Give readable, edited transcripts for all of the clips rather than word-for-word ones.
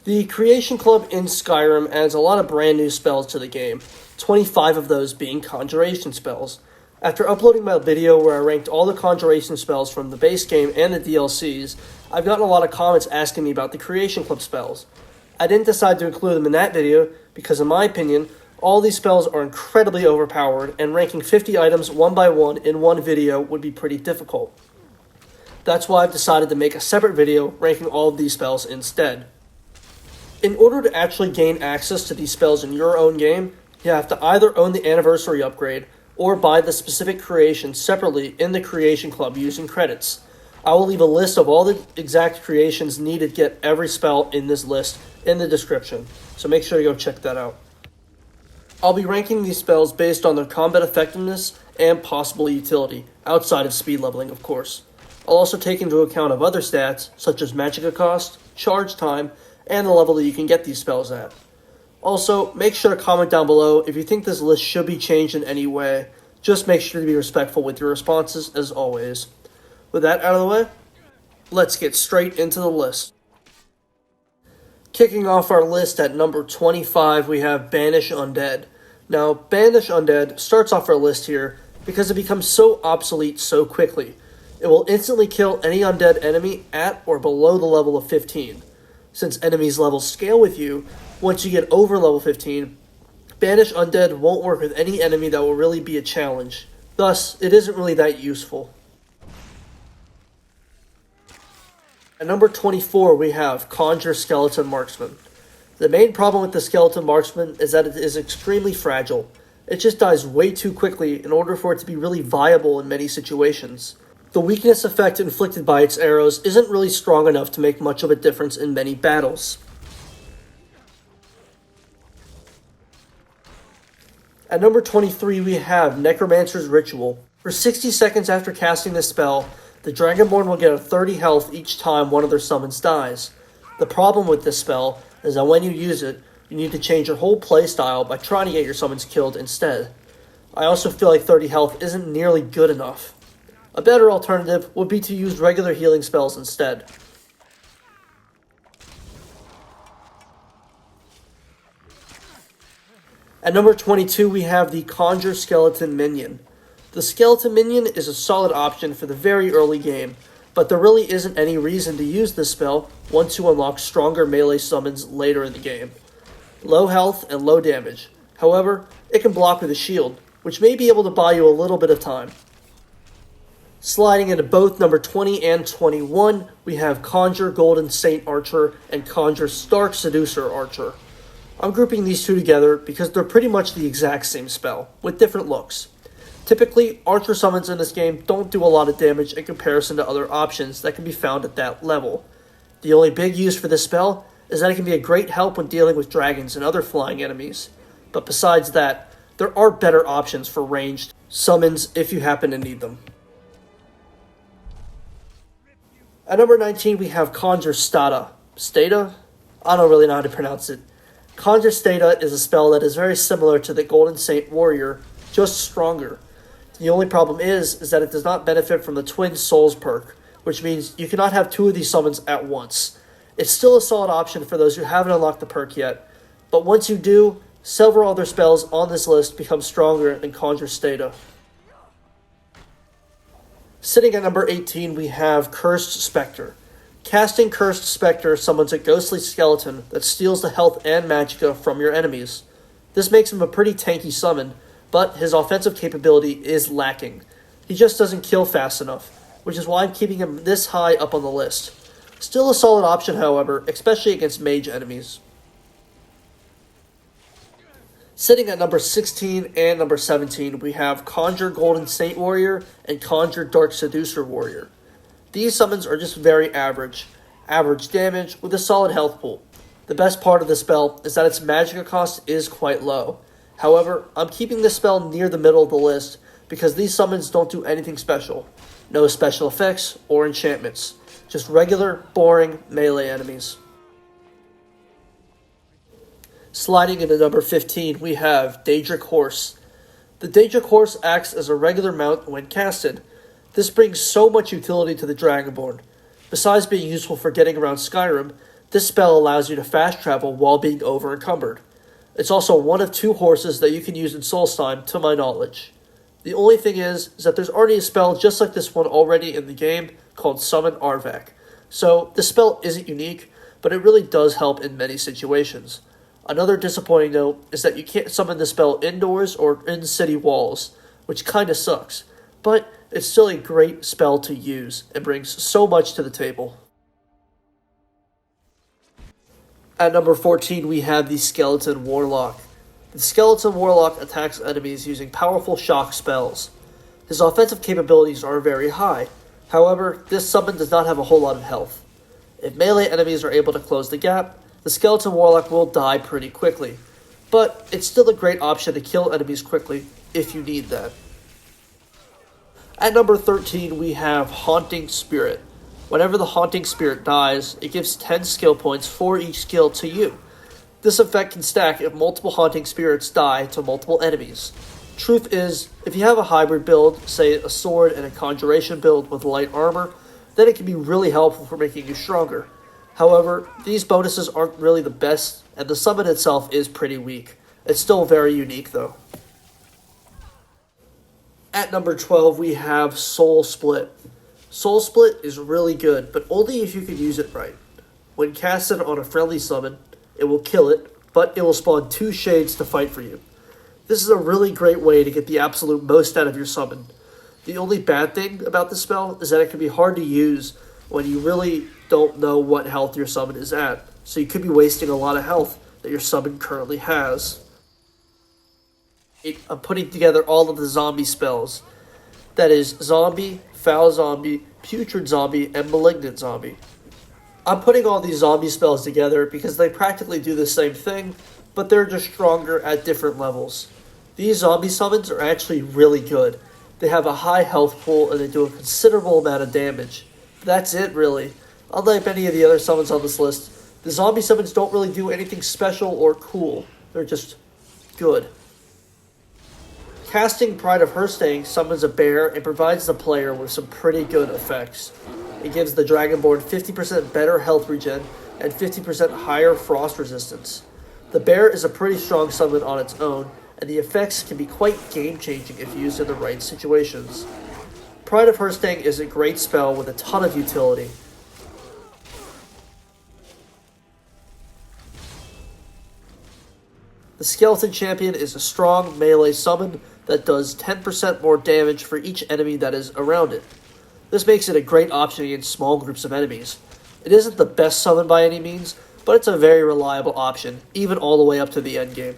The Creation Club in Skyrim adds a lot of brand new spells to the game, 25 of those being Conjuration spells. After uploading my video where I ranked all the Conjuration spells from the base game and the DLCs, I've gotten a lot of comments asking me about the Creation Club spells. I didn't decide to include them in that video because, in my opinion, all these spells are incredibly overpowered, and ranking 50 items one by one in one video would be pretty difficult. That's why I've decided to make a separate video ranking all of these spells instead. In order to actually gain access to these spells in your own game, you have to either own the Anniversary upgrade or buy the specific creation separately in the Creation Club using credits. I will leave a list of all the exact creations needed to get every spell in this list in the description, so make sure to go check that out. I'll be ranking these spells based on their combat effectiveness and possible utility, outside of speed leveling of course. I'll also take into account of other stats, such as magicka cost, charge time, and the level that you can get these spells at. Also, make sure to comment down below if you think this list should be changed in any way. Just make sure to be respectful with your responses, as always. With that out of the way, let's get straight into the list. Kicking off our list at number 25, we have Banished Undead. Now, Banished Undead starts off our list here because it becomes so obsolete so quickly. It will instantly kill any undead enemy at or below the level of 15. Since enemies' levels scale with you, once you get over level 15, Banished Undead won't work with any enemy that will really be a challenge. Thus, it isn't really that useful. At number 24, we have Conjure Skeleton Marksman. The main problem with the Skeleton Marksman is that it is extremely fragile. It just dies way too quickly in order for it to be really viable in many situations. The weakness effect inflicted by its arrows isn't really strong enough to make much of a difference in many battles. At number 23, we have Necromancer's Ritual. For 60 seconds after casting this spell, the Dragonborn will get a 30 health each time one of their summons dies. The problem with this spell is that when you use it, you need to change your whole playstyle by trying to get your summons killed instead. I also feel like 30 health isn't nearly good enough. A better alternative would be to use regular healing spells instead. At number 22, we have the Conjure Skeleton Minion. The Skeleton Minion is a solid option for the very early game, but there really isn't any reason to use this spell once you unlock stronger melee summons later in the game. Low health and low damage. However, it can block with a shield, which may be able to buy you a little bit of time. Sliding into both number 20 and 21, we have Conjure Golden Saint Archer and Conjure Stark Seducer Archer. I'm grouping these two together because they're pretty much the exact same spell, with different looks. Typically, Archer summons in this game don't do a lot of damage in comparison to other options that can be found at that level. The only big use for this spell is that it can be a great help when dealing with dragons and other flying enemies. But besides that, there are better options for ranged summons if you happen to need them. At number 19, we have Conjure Stata. Stata? I don't really know how to pronounce it. Conjure Stata is a spell that is very similar to the Golden Saint Warrior, just stronger. The only problem is that it does not benefit from the Twin Souls perk, which means you cannot have two of these summons at once. It's still a solid option for those who haven't unlocked the perk yet, but once you do, several other spells on this list become stronger than Conjure Stata. Sitting at number 18, we have Cursed Spectre. Casting Cursed Spectre summons a ghostly skeleton that steals the health and magicka from your enemies. This makes him a pretty tanky summon, but his offensive capability is lacking. He just doesn't kill fast enough, which is why I'm keeping him this high up on the list. Still a solid option, however, especially against mage enemies. Sitting at number 16 and number 17, we have Conjure Golden Saint Warrior and Conjure Dark Seducer Warrior. These summons are just very average damage with a solid health pool. The best part of the spell is that its magicka cost is quite low. However, I'm keeping this spell near the middle of the list because these summons don't do anything special. No special effects or enchantments, just regular, boring melee enemies. Sliding into number 15, we have Daedric Horse. The Daedric Horse acts as a regular mount when casted. This brings so much utility to the Dragonborn. Besides being useful for getting around Skyrim, This spell allows you to fast travel while being over encumbered. It's also one of 2 horses that you can use in Solstheim, to my knowledge. The only thing is that there's already a spell just like this one already in the game called Summon Arvak. So this spell isn't unique, but it really does help in many situations. Another disappointing note is that you can't summon the spell indoors or in city walls, which kinda sucks, but it's still a great spell to use and brings so much to the table. At number 14, we have the Skeleton Warlock. The Skeleton Warlock attacks enemies using powerful shock spells. His offensive capabilities are very high. However, this summon does not have a whole lot of health. If melee enemies are able to close the gap, the Skeleton Warlock will die pretty quickly. But it's still a great option to kill enemies quickly if you need that. At number 13, we have Haunting Spirit. Whenever the Haunting Spirit dies, it gives 10 skill points for each skill to you. This effect can stack if multiple Haunting Spirits die to multiple enemies. Truth is, if you have a hybrid build, say a sword and a Conjuration build with light armor, then it can be really helpful for making you stronger. However, these bonuses aren't really the best, and the summon itself is pretty weak. It's still very unique though. At number 12, we have Soul Split. Soul Split is really good, but only if you can use it right. When casted on a friendly summon, it will kill it, but it will spawn 2 shades to fight for you. This is a really great way to get the absolute most out of your summon. The only bad thing about this spell is that it can be hard to use when you really don't know what health your summon is at, so you could be wasting a lot of health that your summon currently has. I'm putting together all of the zombie spells. That is Zombie, Foul Zombie, Putrid Zombie, and Malignant Zombie. I'm putting all these zombie spells together because they practically do the same thing, but they're just stronger at different levels. These zombie summons are actually really good. They have a high health pool and they do a considerable amount of damage. That's it really. Unlike many of the other summons on this list, the zombie summons don't really do anything special or cool. They're just good. Casting Pride of Herstang summons a bear and provides the player with some pretty good effects. It gives the Dragonborn 50% better health regen and 50% higher frost resistance. The bear is a pretty strong summon on its own, and the effects can be quite game-changing if used in the right situations. Pride of Herstang is a great spell with a ton of utility. The Skeleton Champion is a strong melee summon that does 10% more damage for each enemy that is around it. This makes it a great option against small groups of enemies. It isn't the best summon by any means, but it's a very reliable option, even all the way up to the endgame.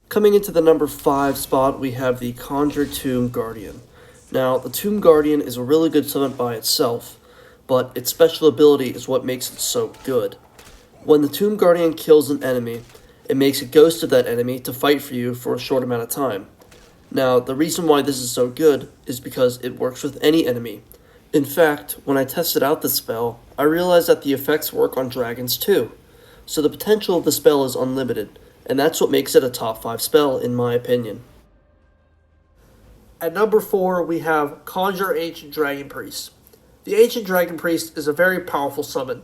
Coming into the number 5 spot, we have the Conjure Tomb Guardian. Now, the Tomb Guardian is a really good summon by itself, but its special ability is what makes it so good. When the Tomb Guardian kills an enemy, it makes a ghost of that enemy to fight for you for a short amount of time. Now, the reason why this is so good is because it works with any enemy. In fact, when I tested out the spell, I realized that the effects work on dragons too. So the potential of the spell is unlimited, and that's what makes it a top 5 spell in my opinion. At number 4, we have Conjure Ancient Dragon Priest. The Ancient Dragon Priest is a very powerful summon.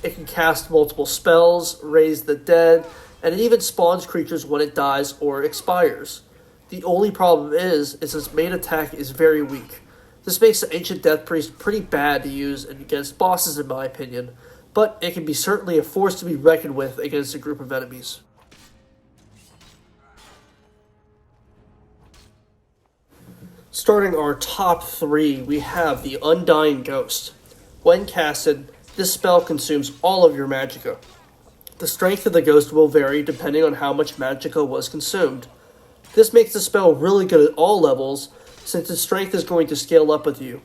It can cast multiple spells, raise the dead, and it even spawns creatures when it dies or expires. The only problem is its main attack is very weak. This makes the Ancient Death Priest pretty bad to use against bosses in my opinion, but it can be certainly a force to be reckoned with against a group of enemies. Starting our top 3, we have the Undying Ghost. When casted, this spell consumes all of your magicka. The strength of the ghost will vary depending on how much magicka was consumed. This makes the spell really good at all levels, since its strength is going to scale up with you.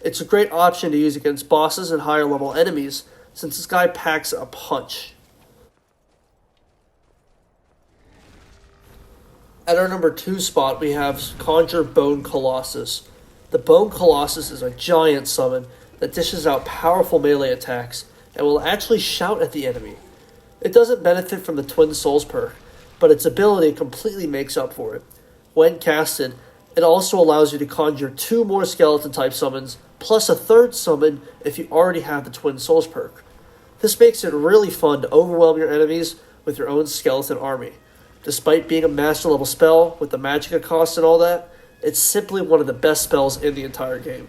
It's a great option to use against bosses and higher level enemies, since this guy packs a punch. At our number 2 spot, we have Conjure Bone Colossus. The Bone Colossus is a giant summon that dishes out powerful melee attacks and will actually shout at the enemy. It doesn't benefit from the Twin Souls perk, but its ability completely makes up for it. When casted, it also allows you to conjure 2 more skeleton type summons, plus a 3rd summon if you already have the Twin Souls perk. This makes it really fun to overwhelm your enemies with your own skeleton army. Despite being a master level spell with the magicka cost and all that, it's simply one of the best spells in the entire game.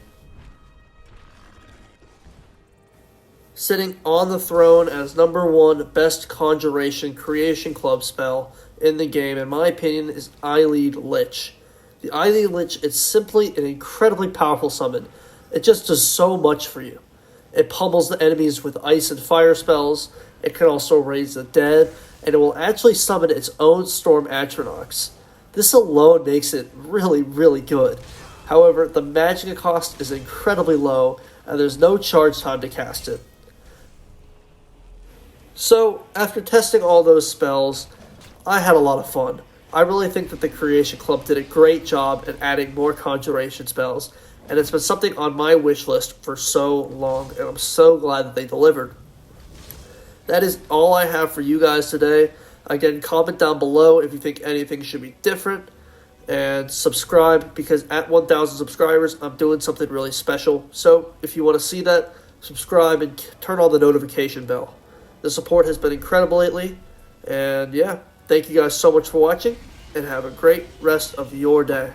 Sitting on the throne as number 1 best Conjuration Creation Club spell in the game, in my opinion, is Eyelid Lich. The Eyelid Lich is simply an incredibly powerful summon. It just does so much for you. It pummels the enemies with ice and fire spells, it can also raise the dead, and it will actually summon its own Storm Atronachs. This alone makes it really, really good. However, the magicka cost is incredibly low, and there's no charge time to cast it. So, after testing all those spells, I had a lot of fun. I really think that the Creation Club did a great job at adding more Conjuration spells, and it's been something on my wish list for so long, and I'm so glad that they delivered. That is all I have for you guys today. Again, comment down below if you think anything should be different, and subscribe, because at 1,000 subscribers, I'm doing something really special. So, if you want to see that, subscribe and turn on the notification bell. The support has been incredible lately, and yeah, thank you guys so much for watching, and have a great rest of your day.